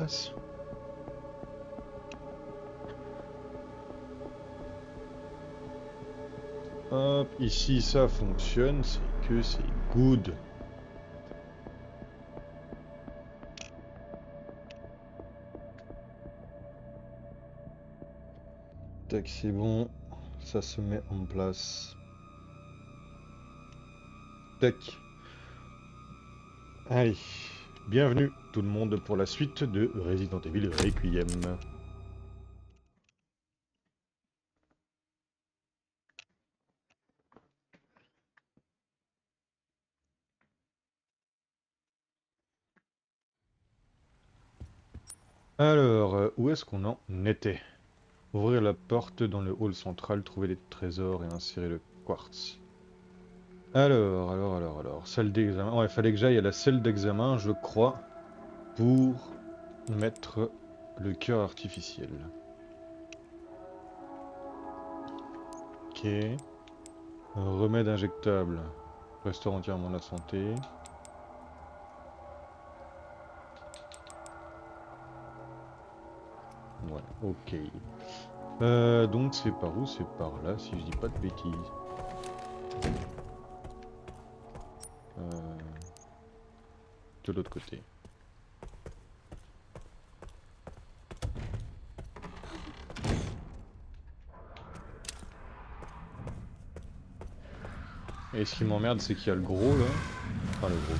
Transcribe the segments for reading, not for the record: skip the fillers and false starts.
passe. Hop, ici ça fonctionne, c'est que c'est good. Tac, c'est bon, ça se met en place. Tac. Allez, bienvenue tout le monde pour la suite de Resident Evil Requiem. Alors, où est-ce qu'on en était? Ouvrir la porte dans le hall central, trouver les trésors et insérer le quartz. Alors, salle d'examen. Ouais, il fallait que j'aille à la salle d'examen, je crois, pour mettre le cœur artificiel. Ok. Remède injectable. Restaure entièrement la santé. Ouais, ok. Donc c'est par où? C'est par là, si je dis pas de bêtises. De l'autre côté. Et ce qui m'emmerde, c'est qu'il y a le gros là. Enfin, le gros.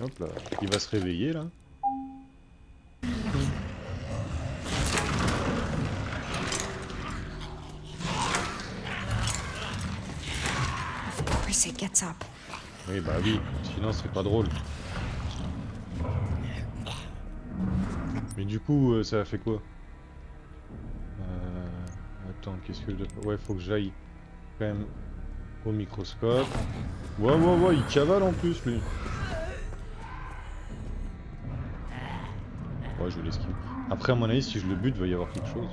Hop là, il va se réveiller là. It gets up. Oui, bah oui, sinon c'est pas drôle. Mais du coup, ça a fait quoi? Attends, qu'est-ce que je dois faire? Ouais, faut que j'aille quand même au microscope. Ouais, il cavale en plus lui. Ouais, je vais l'esquiver. Après, à mon avis, si je le bute, il va y avoir quelque chose.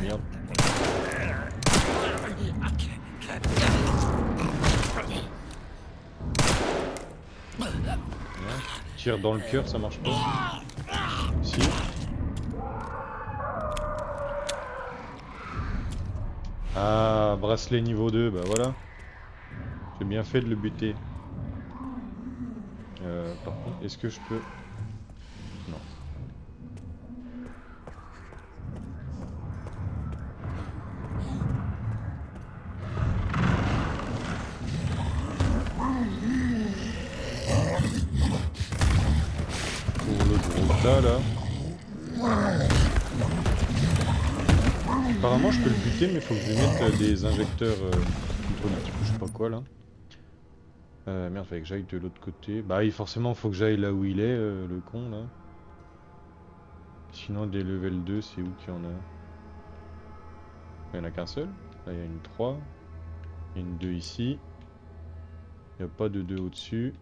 Merde. Tire dans le cœur, ça marche pas. Si. Ah, bracelet niveau 2, bah voilà. J'ai bien fait de le buter. Par contre, est-ce que je peux... Non. Pour le gros tas là. Apparemment je peux le buter, mais il faut que je lui mette des injecteurs hydrauliques, je sais pas quoi là. Merde, fallait que j'aille de l'autre côté. Bah oui, forcément faut que j'aille là où il est, le con là. Sinon des level 2, c'est où qu'il y en a? Il y en a qu'un seul. Là il y a une 3. Il y a une 2 ici. Il n'y a pas de 2 au-dessus.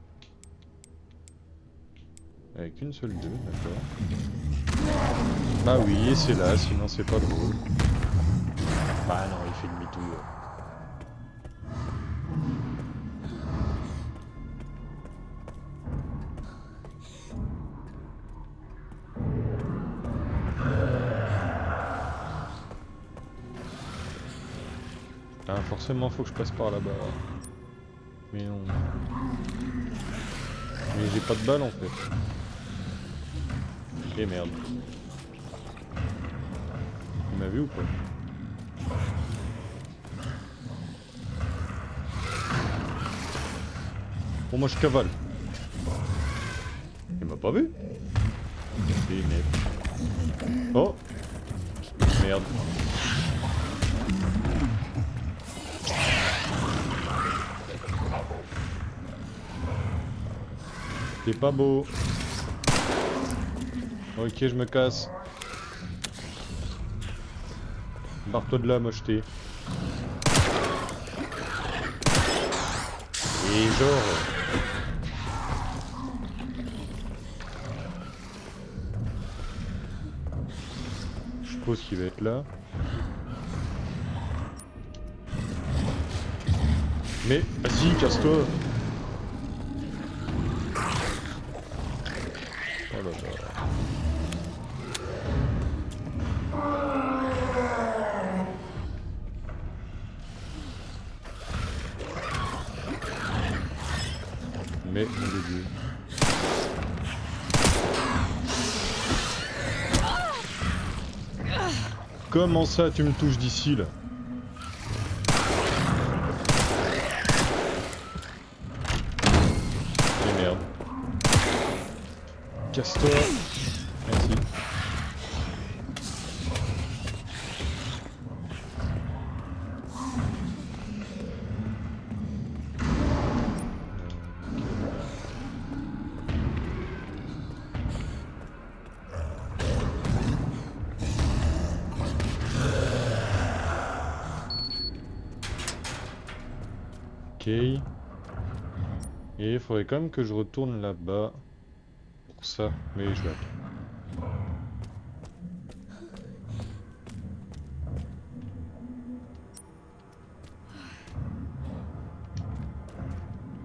Avec une seule 2, d'accord. Bah oui, et c'est là, sinon c'est pas drôle. Bah non, il fait demi-tour. Ah, forcément faut que je passe par là-bas. Mais non. Mais j'ai pas de balle en fait. Et merde. Il m'a vu ou pas? Bon, moi je cavale. Il m'a pas vu. Et merde. Oh. Merde. T'es pas beau. Ok, je me casse. Barre-toi de là, mocheté. Et genre... Je suppose qu'il va être là. Mais, vas-y, casse-toi. Oh là là. Mais, mon Dieu. Comment ça, tu me touches d'ici, là? Et merde. Casse-toi. Merci. Ok. Et il faudrait quand même que je retourne là-bas pour ça. Mais je vais attendre.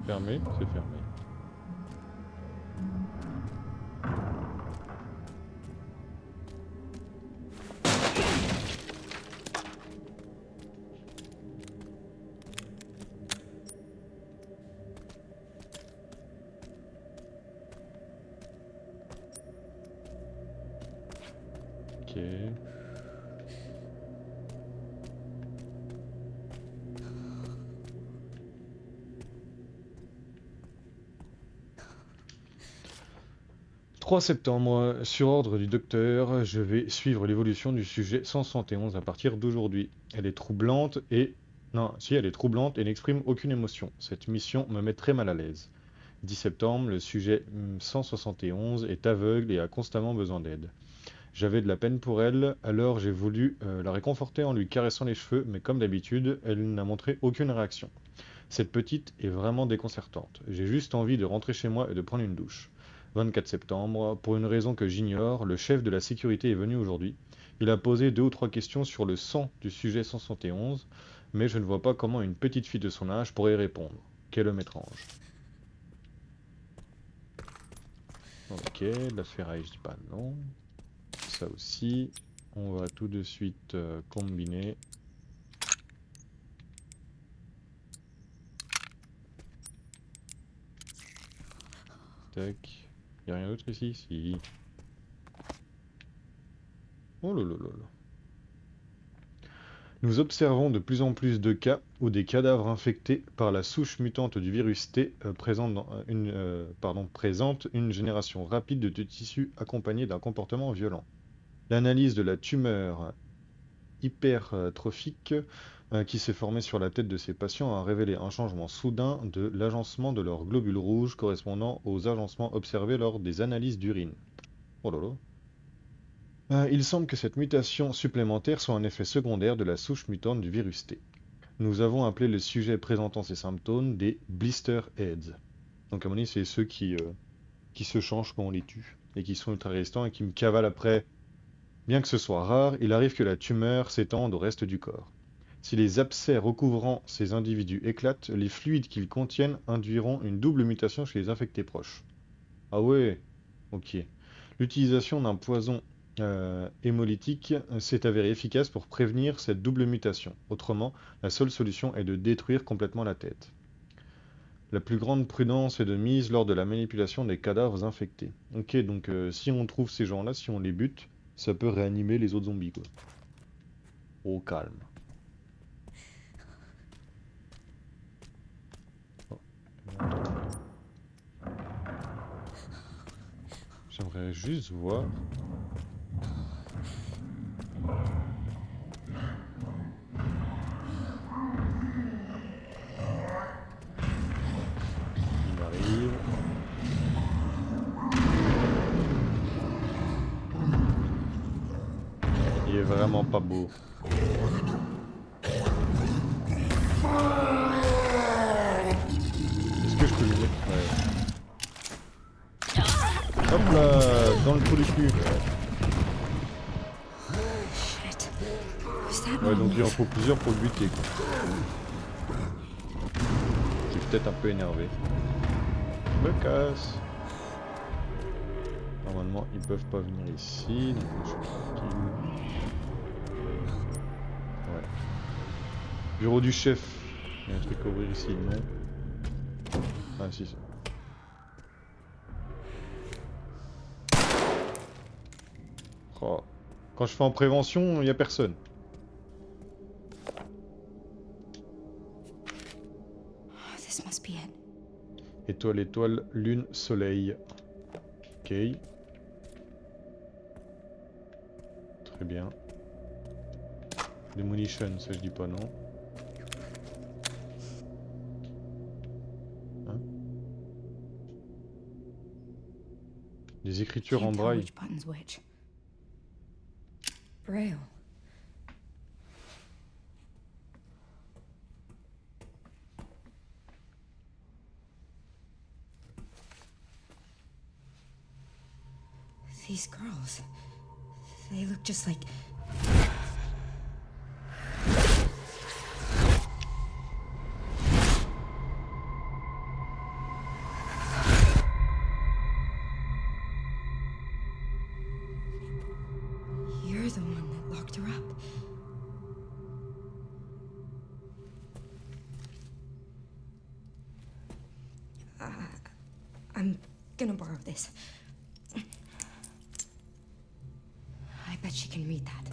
Fermé, c'est fermé. Ok. « 3 septembre, sur ordre du docteur, je vais suivre l'évolution du sujet 171 à partir d'aujourd'hui. Elle est troublante et... Non, si, elle est troublante et n'exprime aucune émotion. Cette mission me met très mal à l'aise. 10 septembre, le sujet 171 est aveugle et a constamment besoin d'aide. J'avais de la peine pour elle, alors j'ai voulu la réconforter en lui caressant les cheveux, mais comme d'habitude, elle n'a montré aucune réaction. Cette petite est vraiment déconcertante. J'ai juste envie de rentrer chez moi et de prendre une douche. 24 septembre, pour une raison que j'ignore, le chef de la sécurité est venu aujourd'hui. Il a posé 2 ou 3 questions sur le sang du sujet 171, mais je ne vois pas comment une petite fille de son âge pourrait y répondre. Quel homme étrange. Ok, la ferraille, je dis pas non. Ça aussi, on va tout de suite combiner. Tac. Y'a rien d'autre ici? Si. Oh là là là là. Nous observons de plus en plus de cas où des cadavres infectés par la souche mutante du virus T présentent une génération rapide de tissus accompagnée d'un comportement violent. L'analyse de la tumeur hypertrophique qui s'est formée sur la tête de ces patients a révélé un changement soudain de l'agencement de leurs globules rouges correspondant aux agencements observés lors des analyses d'urine. Oh là là. Il semble que cette mutation supplémentaire soit un effet secondaire de la souche mutante du virus T. Nous avons appelé les sujets présentant ces symptômes des blister heads. Donc à mon avis, c'est ceux qui se changent quand on les tue et qui sont ultra résistants et qui me cavalent après. Bien que ce soit rare, il arrive que la tumeur s'étende au reste du corps. Si les abcès recouvrant ces individus éclatent, les fluides qu'ils contiennent induiront une double mutation chez les infectés proches. Ah ouais, ok. L'utilisation d'un poison hémolytique s'est avérée efficace pour prévenir cette double mutation. Autrement, la seule solution est de détruire complètement la tête. La plus grande prudence est de mise lors de la manipulation des cadavres infectés. Ok, donc si on trouve ces gens-là, si on les bute, ça peut réanimer les autres zombies, quoi. Au calme. Oh. J'aimerais juste voir. Il arrive. Il est vraiment pas beau. Est-ce que je peux lui mettre... Ouais. Hop là, dans le trou du cul. Ouais, donc il en faut plusieurs pour le buter, quoi. peut-être un peu énervé. Je me casse. Normalement, ils peuvent pas venir ici, donc je suis tranquille. Ouais. Bureau du chef. Il y a un truc à ouvrir ici, non? Ah si. Oh. Quand je fais en prévention, il n'y a personne. This must be it. Étoile, étoile, lune, soleil. Ok. Très bien. Demolition, ça je dis pas non. Hein? Des écritures en Can't tell braille. which button's which. Braille. These girls, they look just like... You're the one that locked her up. I'm gonna borrow this. I bet she can read that.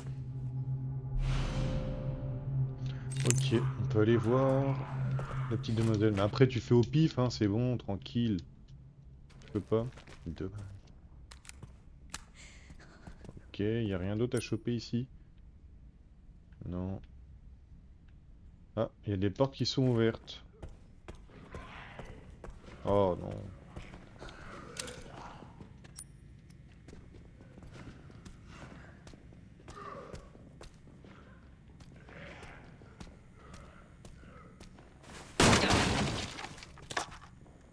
Ok, on peut aller voir la petite demoiselle. Mais après, tu fais au pif, hein, c'est bon, tranquille. Je peux pas. Deux. Ok, y a rien d'autre à choper ici. Non. Ah, il y a des portes qui sont ouvertes. Oh non.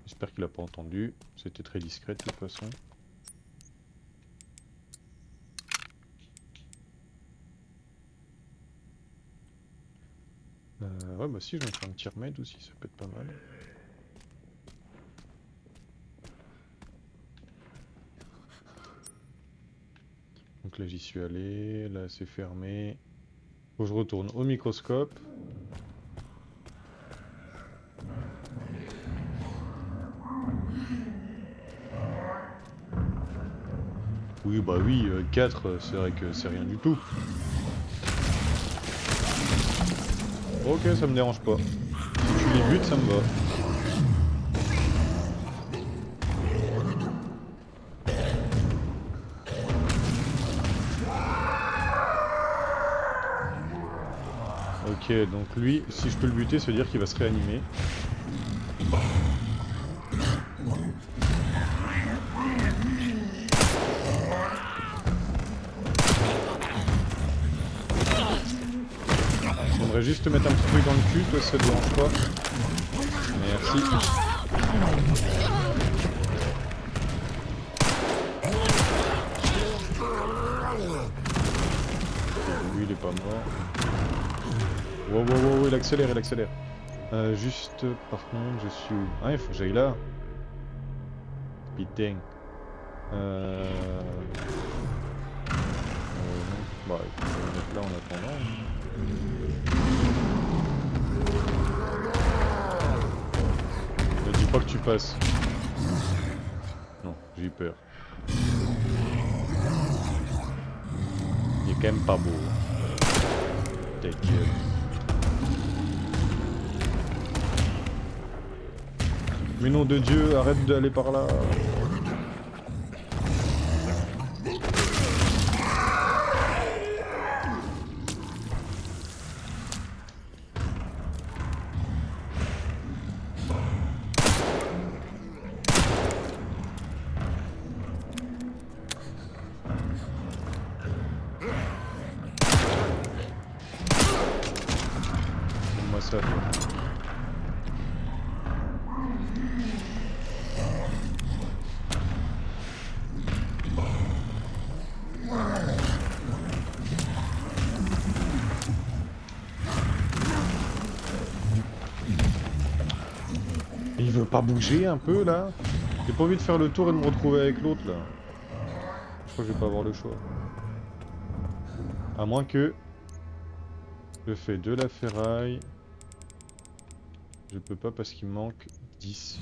J'espère qu'il a pas entendu. C'était très discret de toute façon. Ouais, bah si, je vais me faire un petit remède aussi, ça peut être pas mal. Donc là, j'y suis allé. Là, c'est fermé. Faut que je retourne au microscope. Oui, bah oui, 4, c'est vrai que c'est rien du tout. Ok, ça me dérange pas. Si tu les butes, ça me va. Ok, donc lui, si je peux le buter, ça veut dire qu'il va se réanimer. J'aimerais juste te mettre un petit truc dans le cul, toi, si ça te dérange pas. Merci. Lui, il est pas mort. Wow, wow, wow, il accélère, il accélère. Juste, par contre, je suis où? Ah, il faut que j'aille là. Putain. Non. Bah, il faut le mettre là en attendant. Ne dis pas que tu passes. Non, j'ai eu peur. Il est quand même pas beau. Ta gueule. Mais nom de Dieu, arrête d'aller par là. Moi ça. Il veut pas bouger un peu là? J'ai pas envie de faire le tour et de me retrouver avec l'autre là. Je crois que je vais pas avoir le choix. À moins que je fais de la ferraille. Je peux pas parce qu'il me manque 10.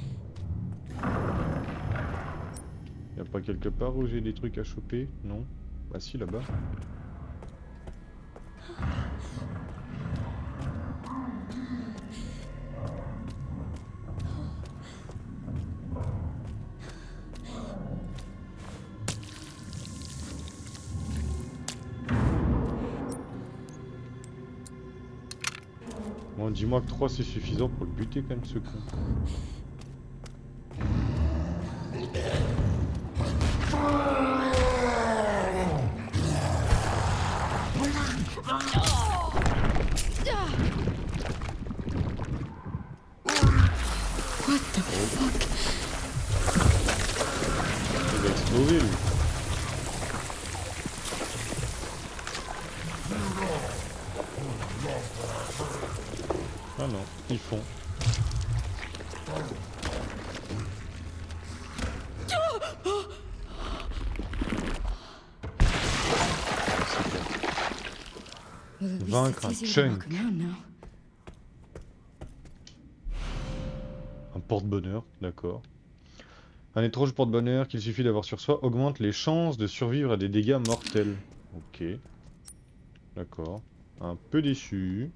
Y'a pas quelque part où j'ai des trucs à choper? Non? Bah si, là-bas. Bon, dis-moi que 3 c'est suffisant pour le buter quand même ce con. What the fuck? Il va exploser lui. Ah non, ils font. Well, at least Vaincre un it's easier to walk chunk. around now. Un porte-bonheur, d'accord. Un étrange porte-bonheur qu'il suffit d'avoir sur soi augmente les chances de survivre à des dégâts mortels. Ok, d'accord. Un peu déçu.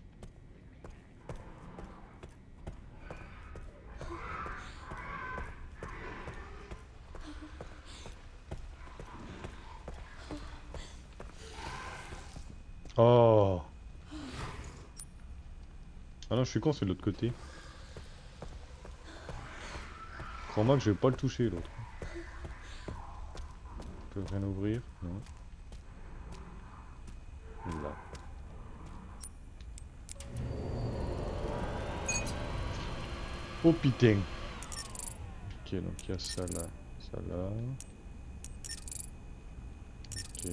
Oh! Ah non, je suis con, c'est de l'autre côté. Crois-moi que je vais pas le toucher l'autre. Je peux rien ouvrir? Non. Là. Oh putain! Ok, donc il y a ça là, ça là. Ok.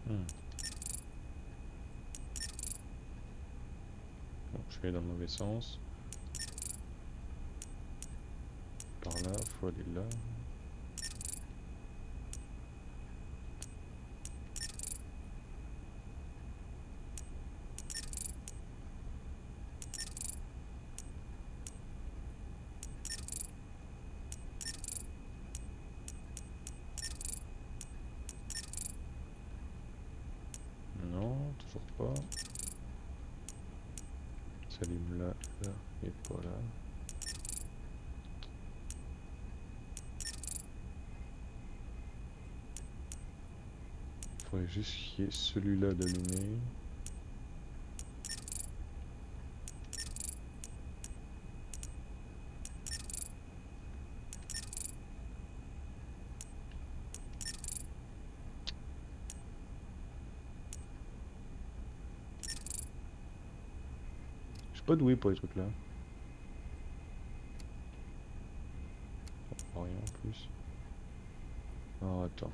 Hmm. Bon, je vais aller dans le mauvais sens. Par là, faut aller là. Non, toujours pas. Ça allume là, là, et pas là. Faudrait juste qu'il y ait celui-là d'allumé. Je suis pas doué pour les trucs là. Oh, rien en plus. Alors attends.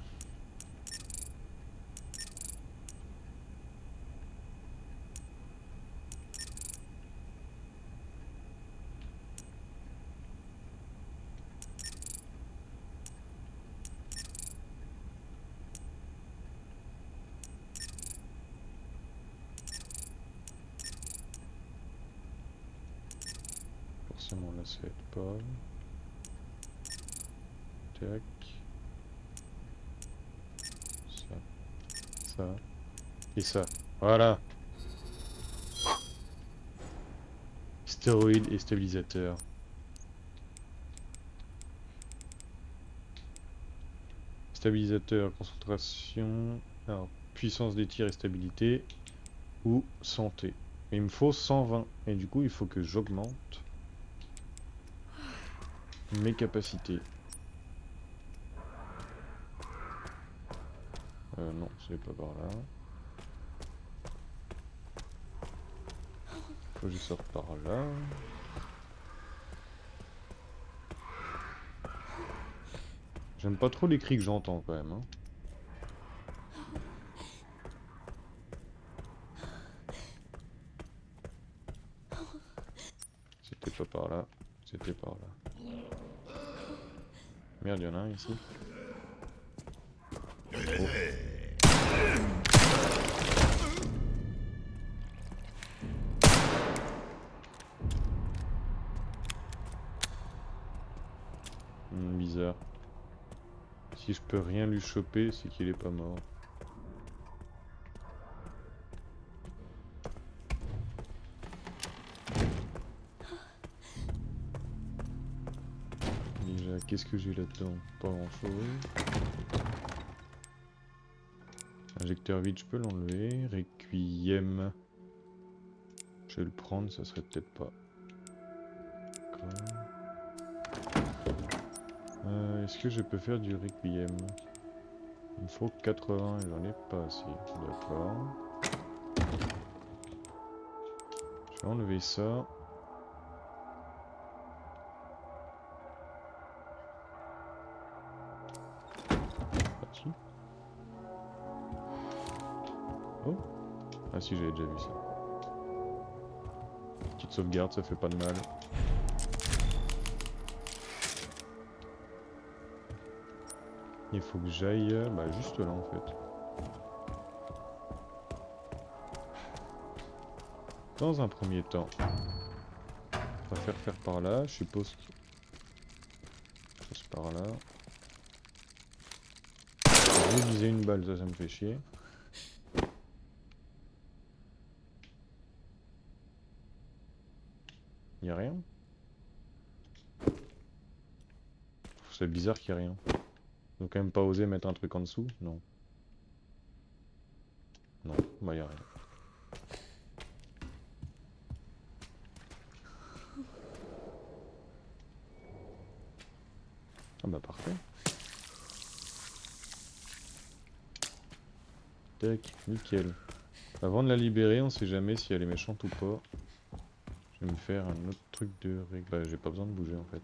Forcément là ça aide pas. Tac. Ça. Ça. Et ça. Voilà. Stéroïde et stabilisateur. Stabilisateur, concentration. Alors, puissance des tirs et stabilité. Ou santé. Et il me faut 120. Et du coup, il faut que j'augmente mes capacités. Non, c'est pas par là. Faut que je sorte par là. J'aime pas trop les cris que j'entends quand même. Hein. C'était pas par là, c'était par là. Merde, y'en a un ici. Oh. Bizarre. Si je peux rien lui choper, c'est qu'il est pas mort. Déjà, qu'est-ce que j'ai là-dedans? Pas grand-chose. Injecteur vide, je peux l'enlever. Requiem. Je vais le prendre, ça serait peut-être pas. Est-ce que je peux faire du Requiem? Il me faut 80 et j'en ai pas assez. D'accord. Je vais enlever ça. Parti. Oh. Ah si, j'avais déjà vu ça. Petite sauvegarde, ça fait pas de mal. Il faut que j'aille bah, juste là en fait. Dans un premier temps, on va faire par là, je suppose que... C'est par là. Je vais viser une balle, ça me fait chier. Y'a rien? C'est bizarre qu'il y ait rien. Donc quand même pas osé mettre un truc en dessous? Non. Non, bah y'a rien. Ah bah parfait. Tac, nickel. Avant de la libérer, on sait jamais si elle est méchante ou pas. Je vais me faire un autre truc de règle. Bah j'ai pas besoin de bouger en fait.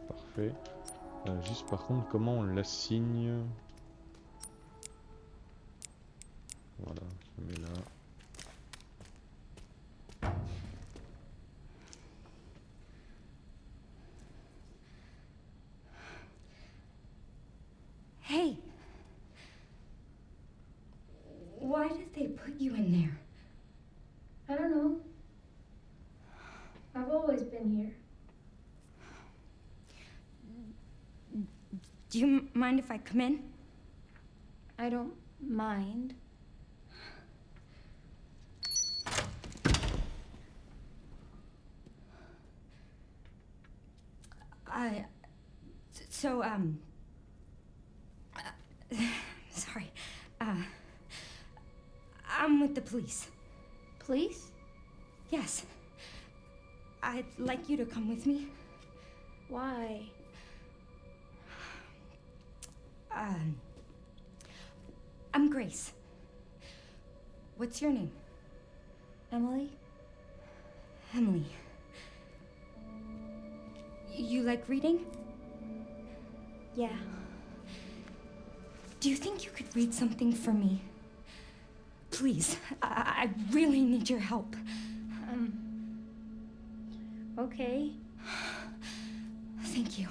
Parfait. Juste par contre, comment on l'assigne? Voilà, je mets là. Hey! Why did they put you in there? I don't know. I've always been here. Do you mind if I come in? I don't mind. So, sorry. I'm with the police. Police? Yes. I'd like you to come with me. Why? I'm Grace. What's your name? Emily? Emily. You like reading? Yeah. Do you think you could read something for me? Please, I really need your help. Okay. Thank you.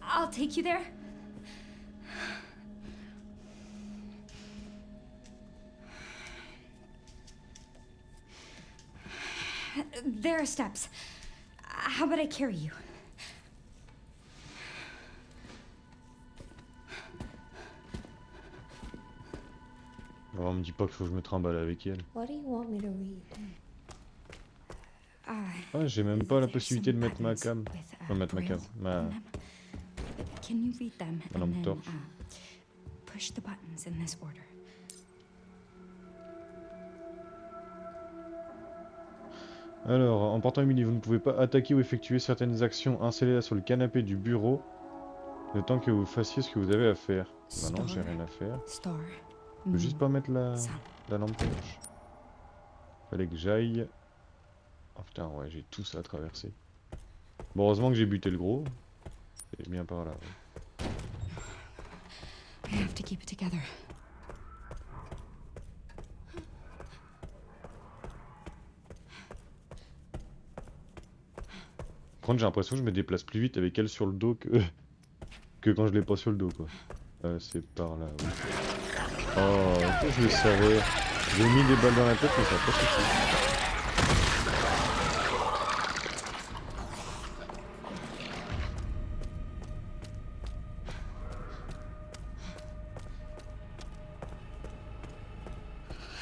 I'll take you there. There are steps. How about I carry you? Oh, on me dit pas qu'il faut que je me trimballe avec elle. What do you want me to read? Ah, j'ai même pas la possibilité de mettre ma cam. Enfin, mettre ma cam. Can you read them Ma lampe and then torche. push the buttons in this order? Alors, en portant Emily, vous ne pouvez pas attaquer ou effectuer certaines actions. Installez-la sur le canapé du bureau, le temps que vous fassiez ce que vous avez à faire. Bah non, j'ai rien à faire. Star. Je peux juste pas mettre Sun. la lampe torche. Fallait que j'aille... Oh putain, ouais, j'ai tout ça à traverser. Bon, heureusement que j'ai buté le gros. C'est bien par là, ouais. I have to keep it together. Par contre, j'ai l'impression que je me déplace plus vite avec elle sur le dos que quand je l'ai pas sur le dos, quoi. C'est par là, oui. Oh, ok, je le savais. J'ai mis des balles dans la tête, mais ça a pas suffi.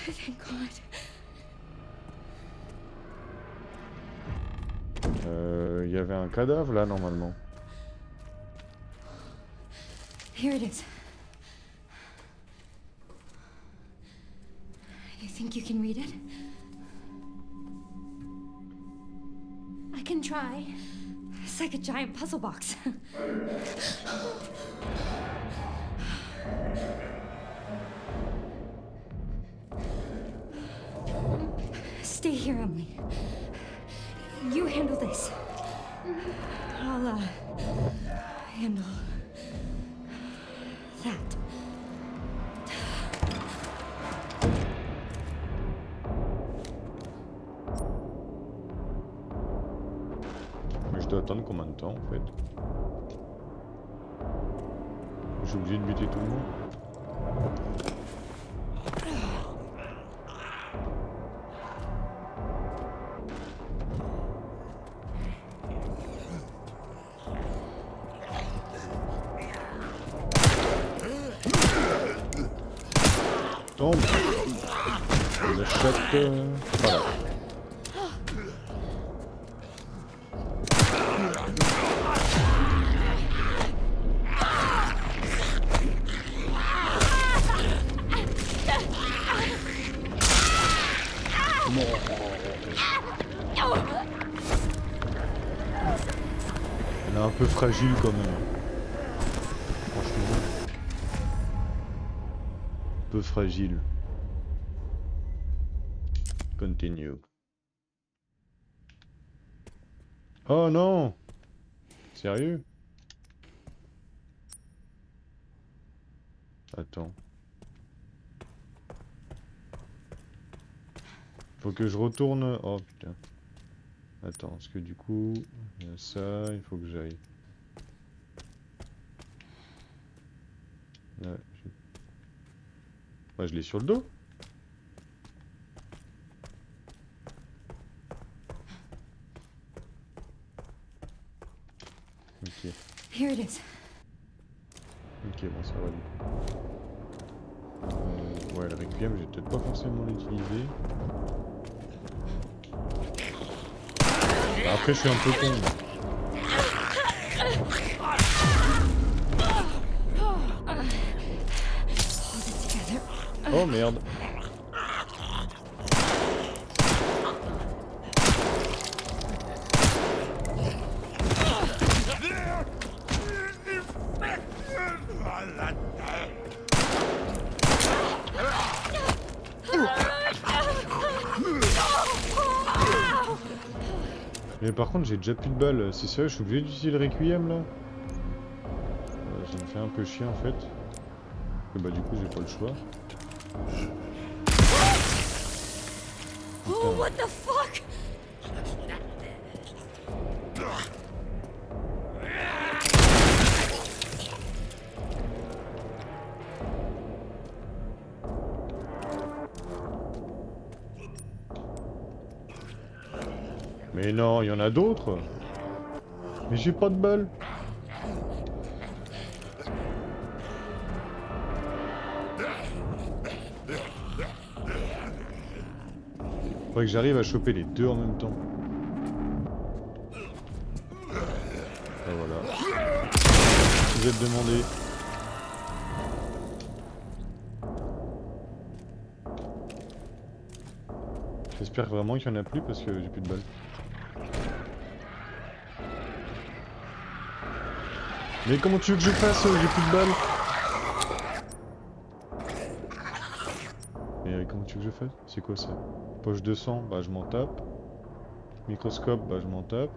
Thank God. Il y avait un cadavre là, normalement. Here it is. You think you can read it? I can try. It's like a giant puzzle box. Stay here, Emily. You handle this. I'll, handle that. Mais je dois attendre combien de temps, en fait? Je suis obligé de buter tout le monde? Tombe! Le chat... Voilà. Elle est un peu fragile quand même. Franchement. Un peu fragile. Continue. Oh non! Sérieux? Attends. Faut que je retourne... Oh putain. Attends, parce que du coup... Il y a ça, il faut que j'aille. Là, ouais, je l'ai sur le dos. Ok. Here it is. Ok, bon, ça va du coup. Ouais, le Requiem, j'ai peut-être pas forcément l'utiliser. Après, je suis un peu con. Hold it together. Oh merde. Mais par contre, j'ai déjà plus de balles. C'est sérieux, je suis obligé d'utiliser le Requiem là? Ça me fait un peu chier en fait. Et bah du coup, j'ai pas le choix. Oh, what the fuck? Mais non, il y en a d'autres. Mais j'ai pas de balles. Faudrait que j'arrive à choper les deux en même temps. Ah voilà. Vous êtes demandé. J'espère J'espère vraiment qu'il y en a plus parce que j'ai plus de balles. Mais comment tu veux que je fasse? J'ai plus de balles. Mais comment tu veux que je fasse? C'est quoi ça? Poche de sang, bah je m'en tape. Microscope, bah je m'en tape.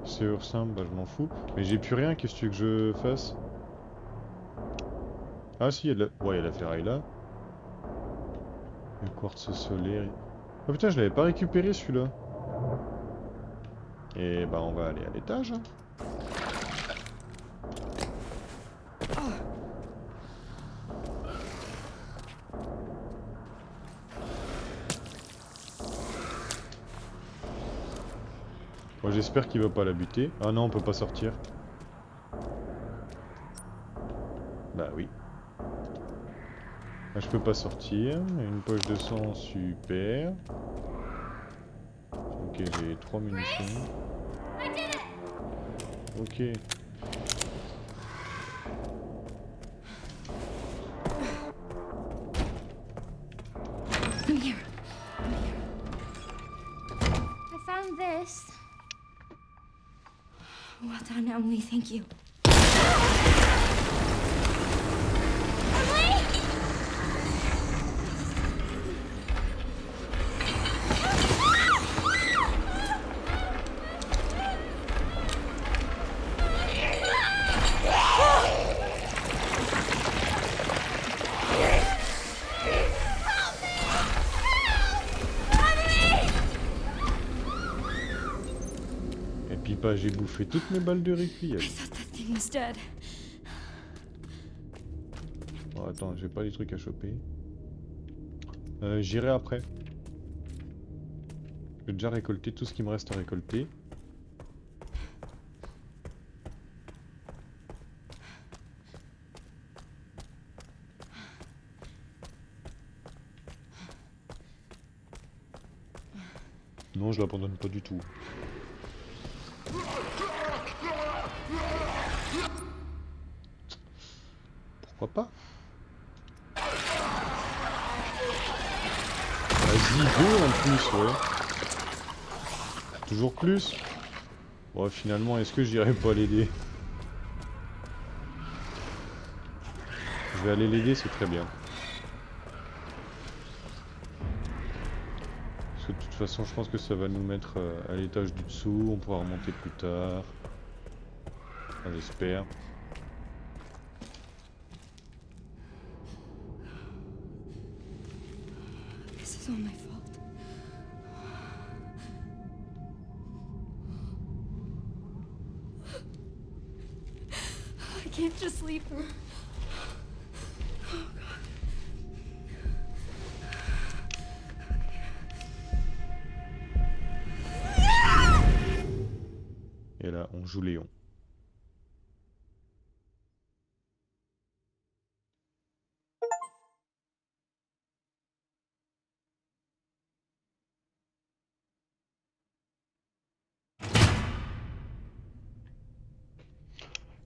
Serrure simple, bah je m'en fous. Mais j'ai plus rien, qu'est-ce que tu veux que je fasse? Ah si, il y a de la... Ouais, il y a la ferraille là. Le quartz solaire. Oh putain, je l'avais pas récupéré celui-là. Et bah on va aller à l'étage, hein. Bon, j'espère qu'il va pas la buter. Ah non, on peut pas sortir. Bah oui. Ah, je peux pas sortir. Une poche de sang, super. Ok, j'ai 3 munitions. Ok. I'm here. I found this. Well done, Emily. Thank you. Et puis bah j'ai bouffé toutes mes balles de répit. I thought that thing was dead. Oh, attends, j'ai pas les trucs à choper. J'irai après. J'ai déjà récolté tout ce qui me reste à récolter. Non, je l'abandonne pas du tout. Pourquoi pas? Vas-y, deux en plus, ouais. Toujours plus? Bon, finalement, est-ce que j'irai pas l'aider? Je vais aller l'aider, c'est très bien. Parce que de toute façon, je pense que ça va nous mettre à l'étage du dessous. On pourra remonter plus tard. Enfin, j'espère. This is all my fault. I can't just leave her. Et là, on joue Léon.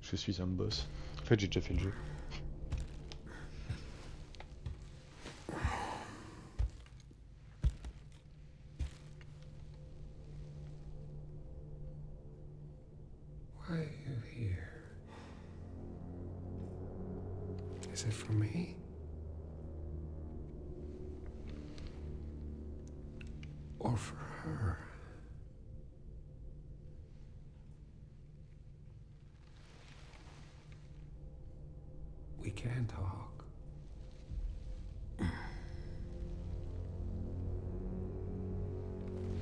Je suis un boss. En fait, j'ai déjà fait le jeu. Why are you here? Is it for me? Or for her? We can talk.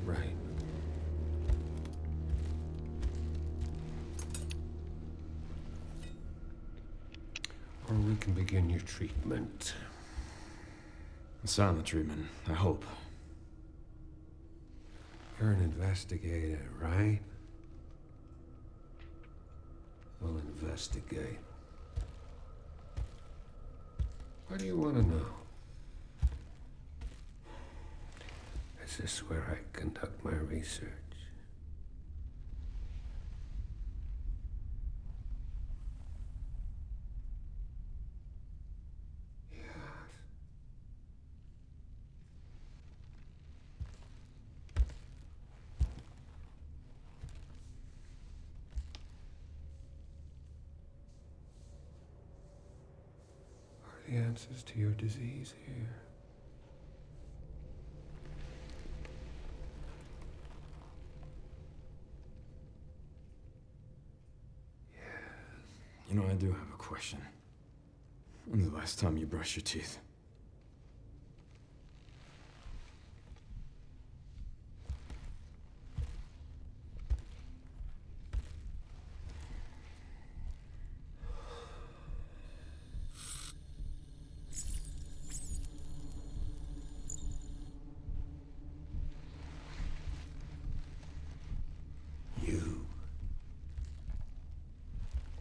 Right. Or we can begin your treatment. Silent treatment, I hope. You're an investigator, right? We'll investigate. What do you want to know? Is this where I conduct my research? Yes. answers to your disease here. You know, I do have a question. When's the last time you brushed your teeth? You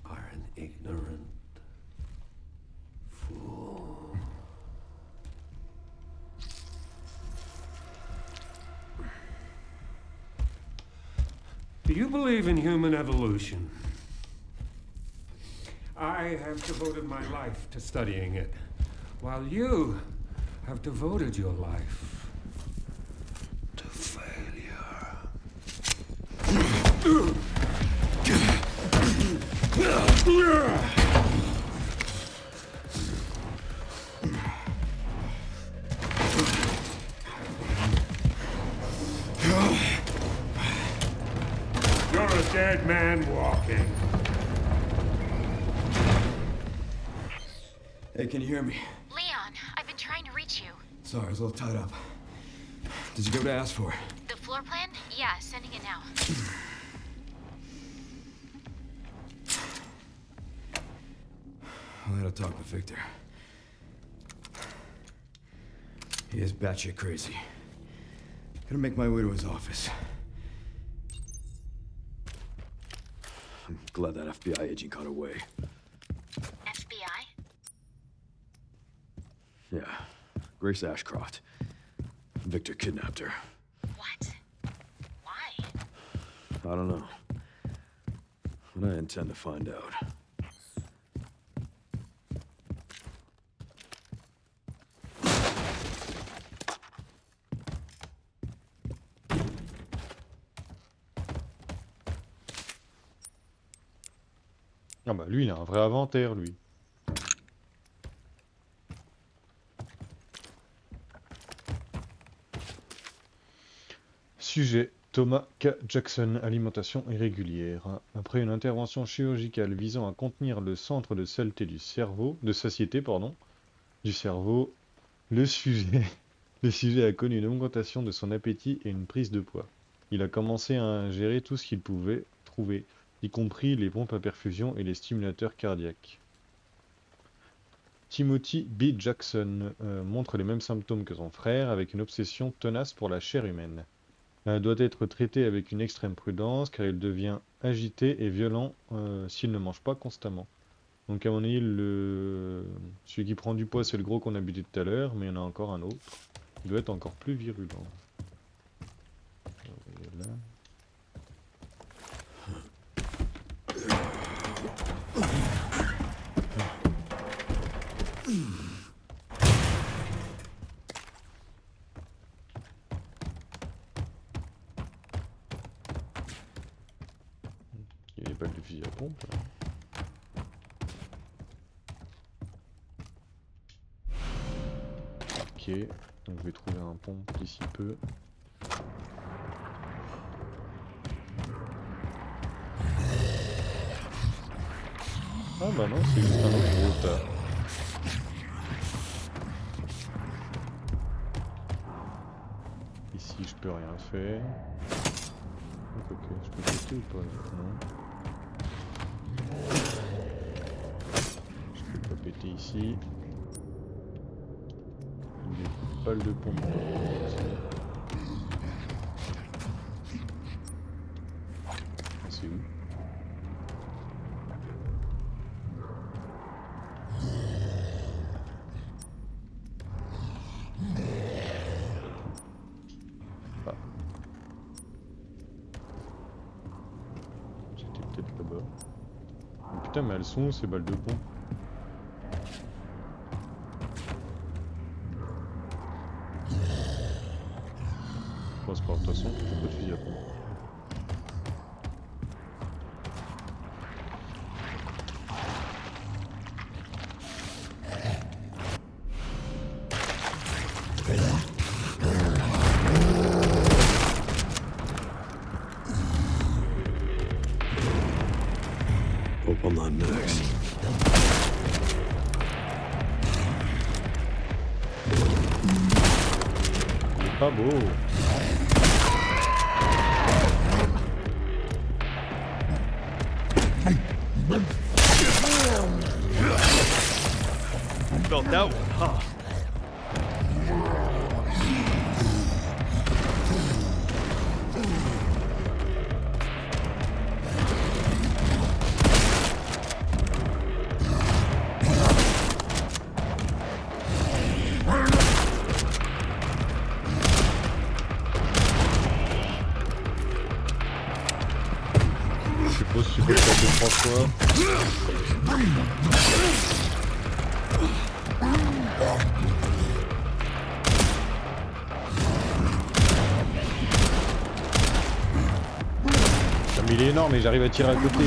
are an ignorant fool. Do you believe in human evolution? I have devoted my life to studying it, while you have devoted your life to failure. You're a dead man walking. Hey, can you hear me? Leon, I've been trying to reach you. Sorry, I was a little tied up. Did you go to ask for it? The floor plan? Yeah, sending it now. I gotta talk to Victor. He is batshit crazy. Gotta make my way to his office. I'm glad that FBI agent got away. FBI? Yeah, Grace Ashcroft. Victor kidnapped her. What? Why? I don't know. But I intend to find out. Ah bah lui, il a un vrai inventaire, lui. Sujet, Thomas K. Jackson, alimentation irrégulière. Après une intervention chirurgicale visant à contenir le centre de saleté du cerveau, de satiété, pardon, du cerveau, le sujet, le sujet a connu une augmentation de son appétit et une prise de poids. Il a commencé à ingérer tout ce qu'il pouvait trouver, y compris les pompes à perfusion et les stimulateurs cardiaques. Timothy B. Jackson montre les mêmes symptômes que son frère, avec une obsession tenace pour la chair humaine. Doit être traité avec une extrême prudence, car il devient agité et violent s'il ne mange pas constamment. Donc à mon avis, celui qui prend du poids, c'est le gros qu'on a buté tout à l'heure, mais il y en a encore un autre. Il doit être encore plus virulent. Là. Il y a les balles de fusil à pompe là. Ok, donc je vais trouver un pompe d'ici peu. Ah bah non, c'est juste un autre gros tas. Ici je peux rien faire. Ok, je peux péter ou pas là? Non. Je peux pas péter ici. Des balles de pompe. Ah, c'est où? Ah. J'étais peut-être là-bas. Oh, putain, mais elles sont où ces balles de pompe? Bon, c'est pas grave, de toute façon, j'ai pas de fusil à pompe. Hope I'm not next. Il est pas beau. Felt that one, huh? Je suppose que tu peux le faire 2-3 fois. Comme il est énorme et j'arrive à tirer à côté.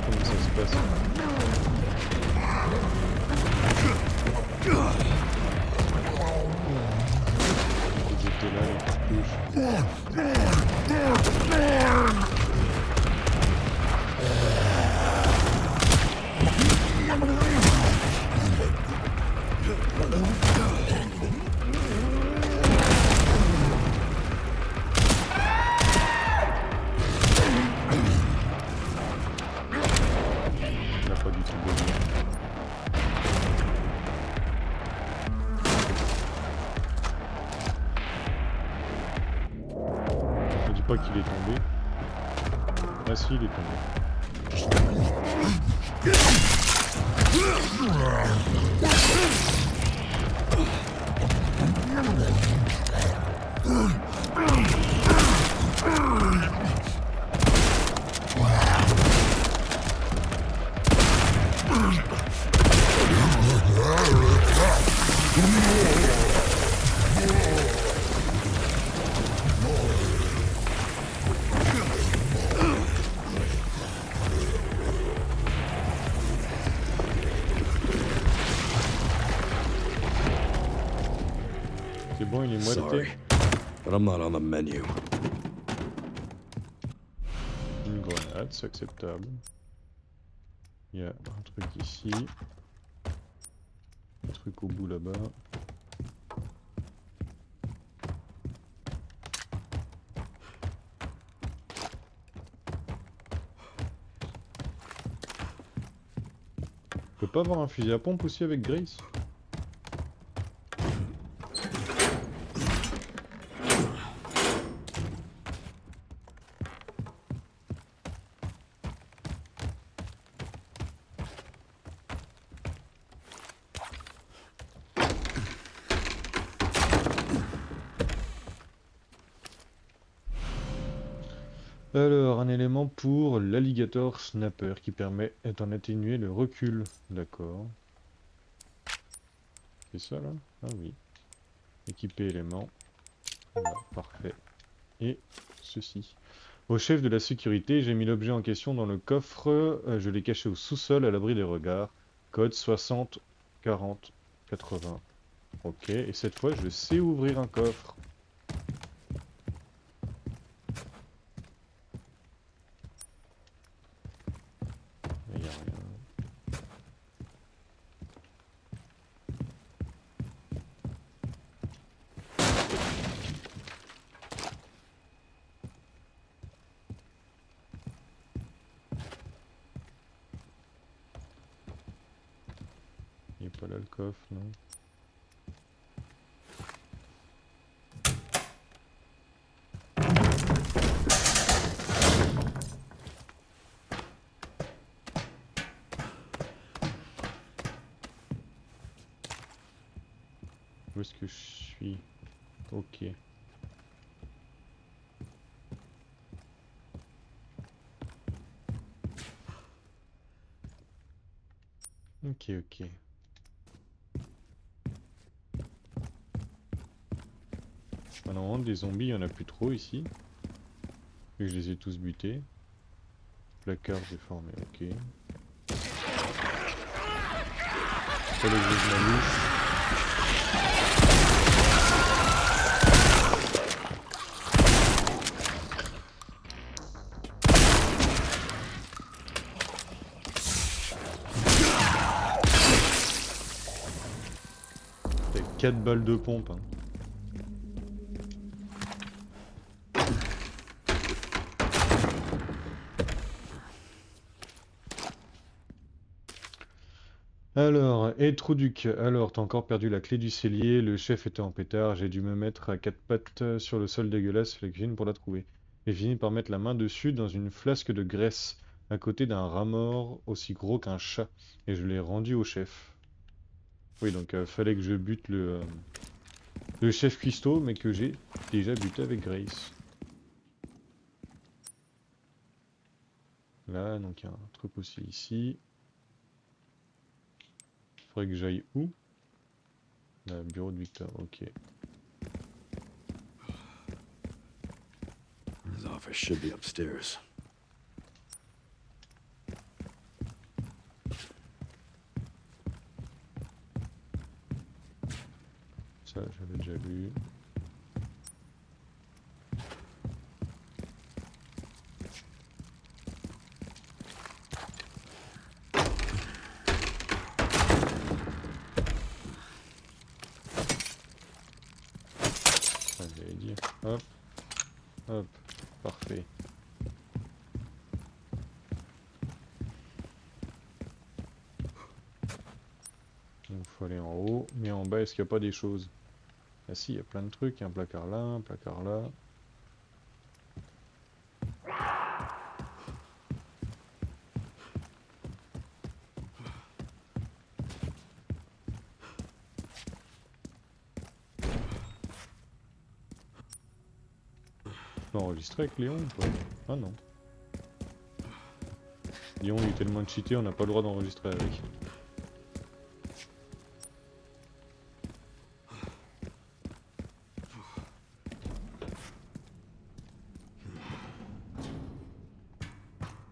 Comment ça se passe? J'étais là, les cartouches. Il n'a pas du tout besoin. Ne dis pas qu'il est tombé. Ah si, il est tombé. C'est bon, il est Sorry, moitié. but I'm not on the menu. Une grenade, c'est acceptable. Il y a un truc ici. Un truc au bout là-bas. On peut pas avoir un fusil à pompe aussi avec Grace? Alors, un élément pour l'alligator snapper qui permet d'en atténuer le recul. D'accord. C'est ça là? Ah oui. Équiper élément. Voilà, parfait. Et ceci. Au chef de la sécurité, j'ai mis l'objet en question dans le coffre. Je l'ai caché au sous-sol à l'abri des regards. Code 60 40 80. Ok, et cette fois je sais ouvrir un coffre. Il n'y a rien. pas là le coffre, non. Où est-ce que je suis? Ok. Ok, ok. Ah non, des zombies, il y en a plus trop ici. Vu que je les ai tous butés. Placard déformé, ok. Pas les jeux de la louche. T'as 4 balles de pompe. Hein. Alors, et Trouduc, alors t'as encore perdu la clé du cellier, le chef était en pétard, j'ai dû me mettre à quatre pattes sur le sol dégueulasse de la cuisine pour la trouver. J'ai fini par mettre la main dessus dans une flasque de graisse, à côté d'un rat mort aussi gros qu'un chat, et je l'ai rendu au chef. Oui, donc fallait que je bute le chef cuistot, mais que j'ai déjà buté avec Grace. Là, donc il y a un truc aussi ici. Faudrait que j'aille où? Là, bureau de Victor, ok. His office should be upstairs. Ça, j'avais déjà lu. J'allais dire. Hop. Hop. Parfait. Donc faut aller en haut. Mais en bas, est-ce qu'il n'y a pas des choses? Ah si, il y a plein de trucs. Un placard là, un placard là. Je peux enregistrer avec Léon ou pas? Ah non. Léon il est tellement cheaté, on n'a pas le droit d'enregistrer avec.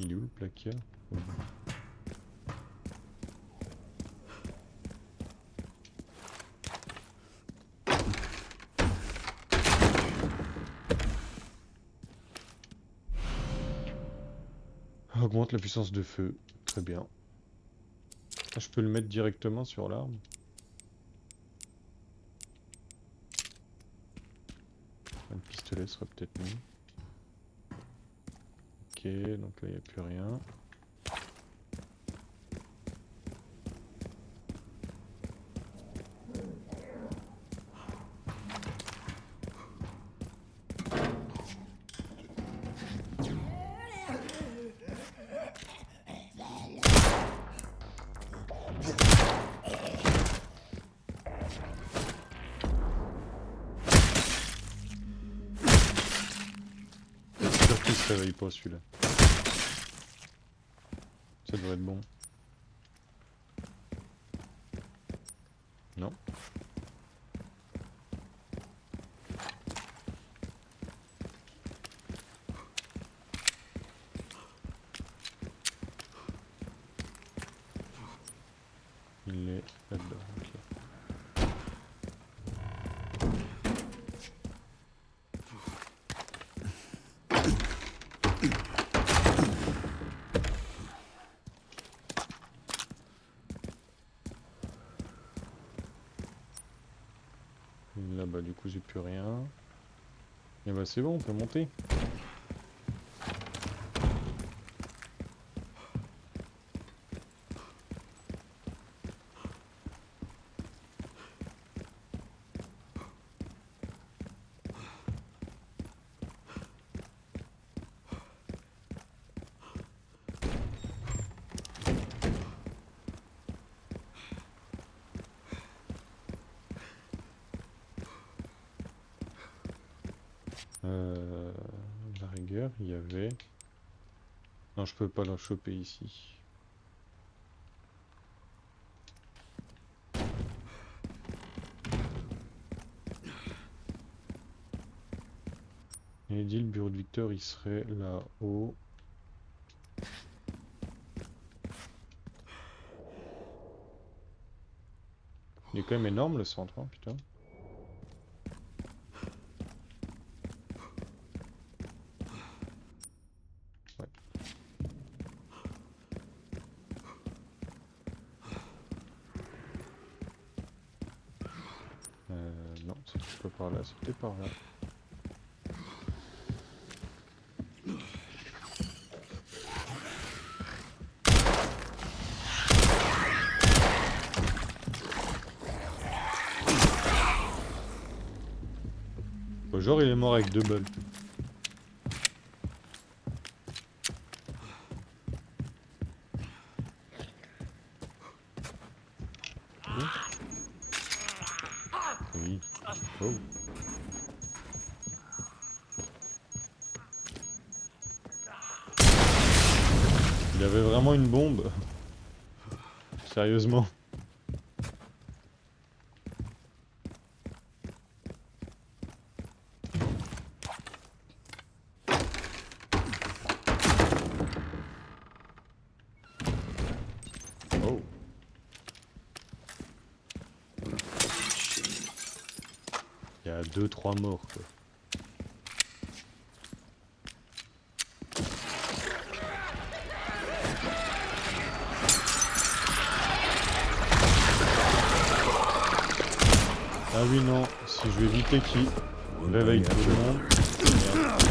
Il est où le placard? Augmente la puissance de feu. Très bien. Ah, je peux le mettre directement sur l'arme. Un pistolet sera peut-être mieux. Ok, donc là il n'y a plus rien. J'espère qu'il se réveille pas celui-là. Ça devrait être bon. Non. Il est là-dedans, ok. Là bah du coup j'ai plus rien. Et bah c'est bon, on peut monter. derrière, il y avait... Non, je peux pas la choper ici. Il dit le bureau de Victor, il serait là-haut. Il est quand même énorme le centre, hein, putain. Ouais. Non, c'est pas par là, c'était par là. Genre il est mort avec 2 balles. Oui. Oh. Il avait vraiment une bombe. Sérieusement. Oh. Il y a 2-3 morts quoi. Ah oui non, si je vais éviter qu'il réveille tout le monde. Merde.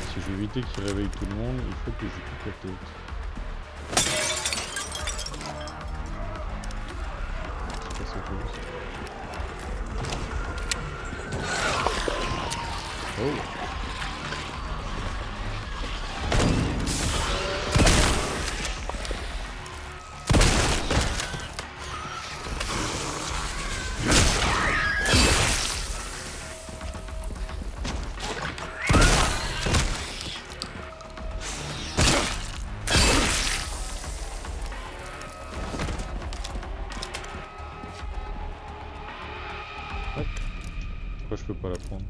Si je vais éviter qu'il réveille tout le monde, il faut que je coupe la tête. C'est pas ça que je veux. Oh. Pourquoi je peux pas la prendre?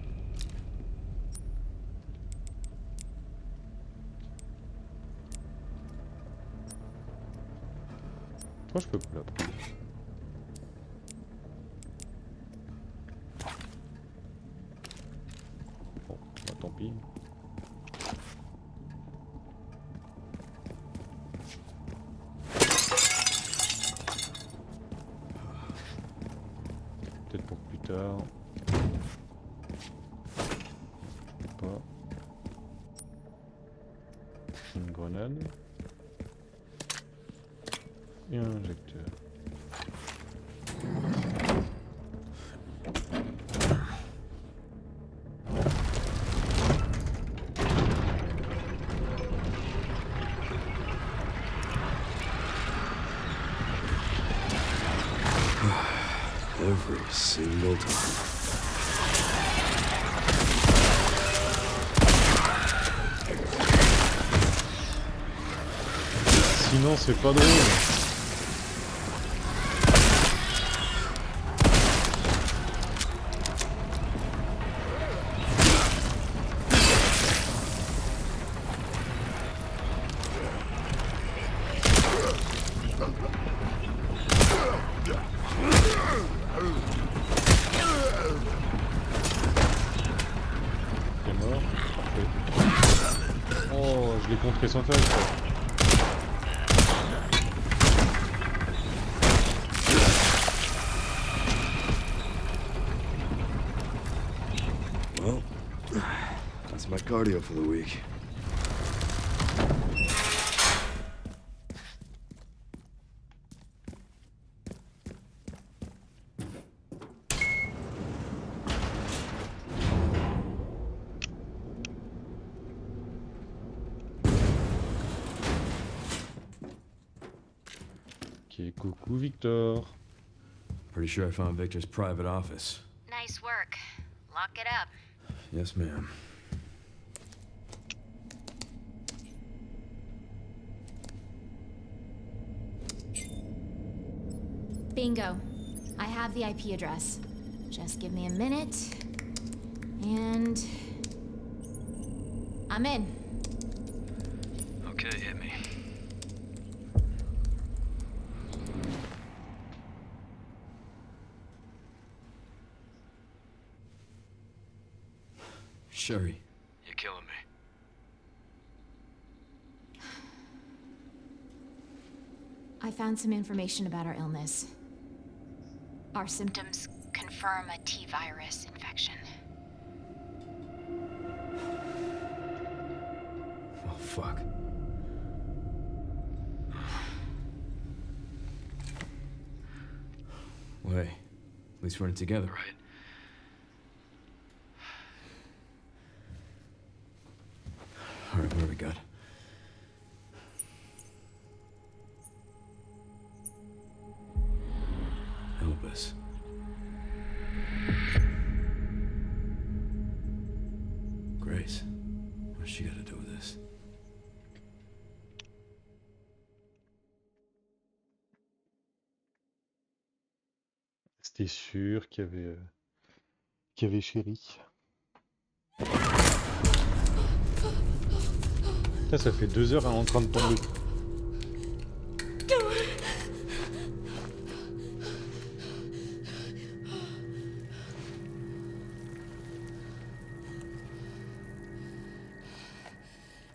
Pourquoi je peux pas la prendre? Bon, bah tant pis. Peut-être pour plus tard. Pas. Une grenade. Et un injecteur. Every single time. Sinon c'est pas drôle. T'es mort? Parfait. Oh, je l'ai contré sans faire exprès. Well, that's my cardio for the week. Ok, coucou Victor. Pretty sure I found Victor's private office. Nice work. Lock it up. Yes, ma'am. Bingo. I have the IP address. Just give me a minute. And... I'm in. Okay, hit me. Sherry, you're killing me. I found some information about our illness. Our symptoms. Symptoms confirm a T-virus infection. Oh, fuck. Well, hey, at least we're in it together, right? All right, what do we got? Elvis. Grace. What's she got to do with this? C'était sûr qu'il y avait Chéri. Ça fait 2 heures elle est en train de tomber.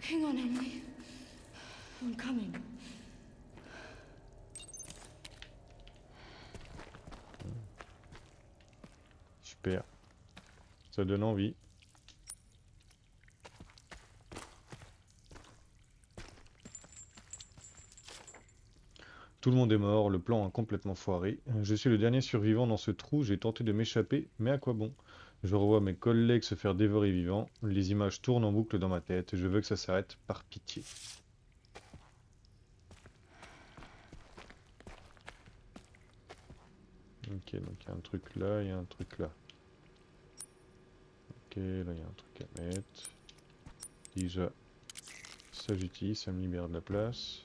Hang on, Emily. I'm coming. Super. Ça donne envie. Tout le monde est mort, le plan a complètement foiré. Je suis le dernier survivant dans ce trou, j'ai tenté de m'échapper, mais à quoi bon? Je revois mes collègues se faire dévorer vivants, les images tournent en boucle dans ma tête, je veux que ça s'arrête, par pitié. Ok, donc il y a un truc là, il y a un truc là. Ok, là il y a un truc à mettre. Déjà, ça j'utilise, ça me libère de la place.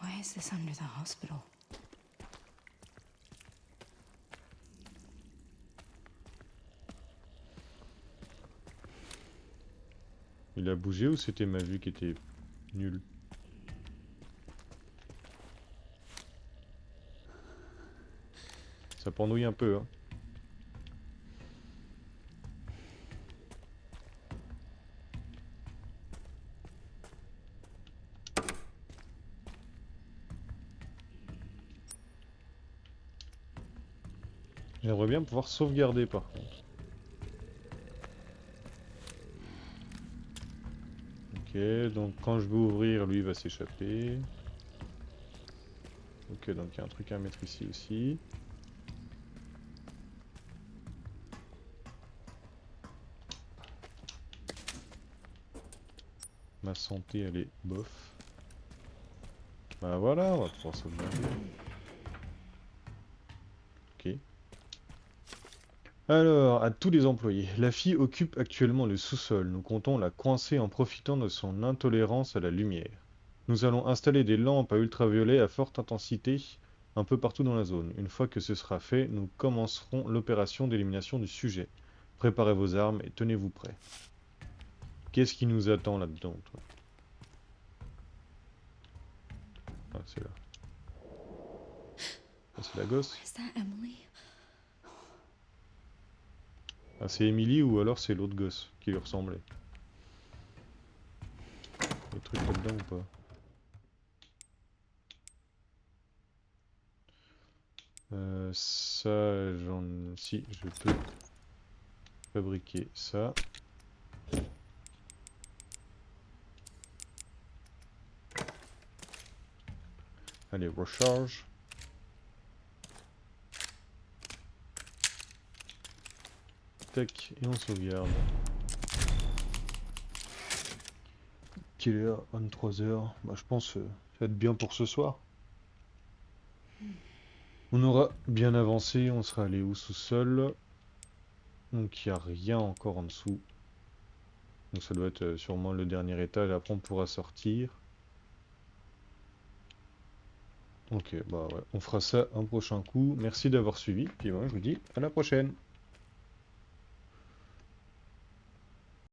Why is this under the hospital? Il a bougé ou c'était ma vue qui était nulle? Ça pendouille un peu, hein. J'aimerais bien pouvoir sauvegarder par contre. Ok, donc quand je vais ouvrir, lui va s'échapper. Ok, donc il y a un truc à mettre ici aussi. Ma santé elle est bof. Bah voilà, on va pouvoir sauvegarder. Ok. Alors, à tous les employés, la fille occupe actuellement le sous-sol. Nous comptons la coincer en profitant de son intolérance à la lumière. Nous allons installer des lampes à ultraviolet à forte intensité un peu partout dans la zone. Une fois que ce sera fait, nous commencerons l'opération d'élimination du sujet. Préparez vos armes et tenez-vous prêts. Qu'est-ce qui nous attend là-dedans, toi? Ah, c'est là. Ah, c'est la gosse? Is that Emily? Ah, c'est Emily ou alors c'est l'autre gosse qui lui ressemblait. Des trucs là-dedans ou pas? Ça, si, je peux fabriquer ça. Allez, recharge. Tac, et on sauvegarde. Quelle heure? 23 h. Bah, je pense Ça va être bien pour ce soir. On aura bien avancé, on sera allé au sous-sol. Donc il n'y a rien encore en dessous. Donc ça doit être sûrement le dernier étage, après on pourra sortir. Ok, bah ouais, on fera ça un prochain coup. Merci d'avoir suivi, puis moi je vous dis à la prochaine.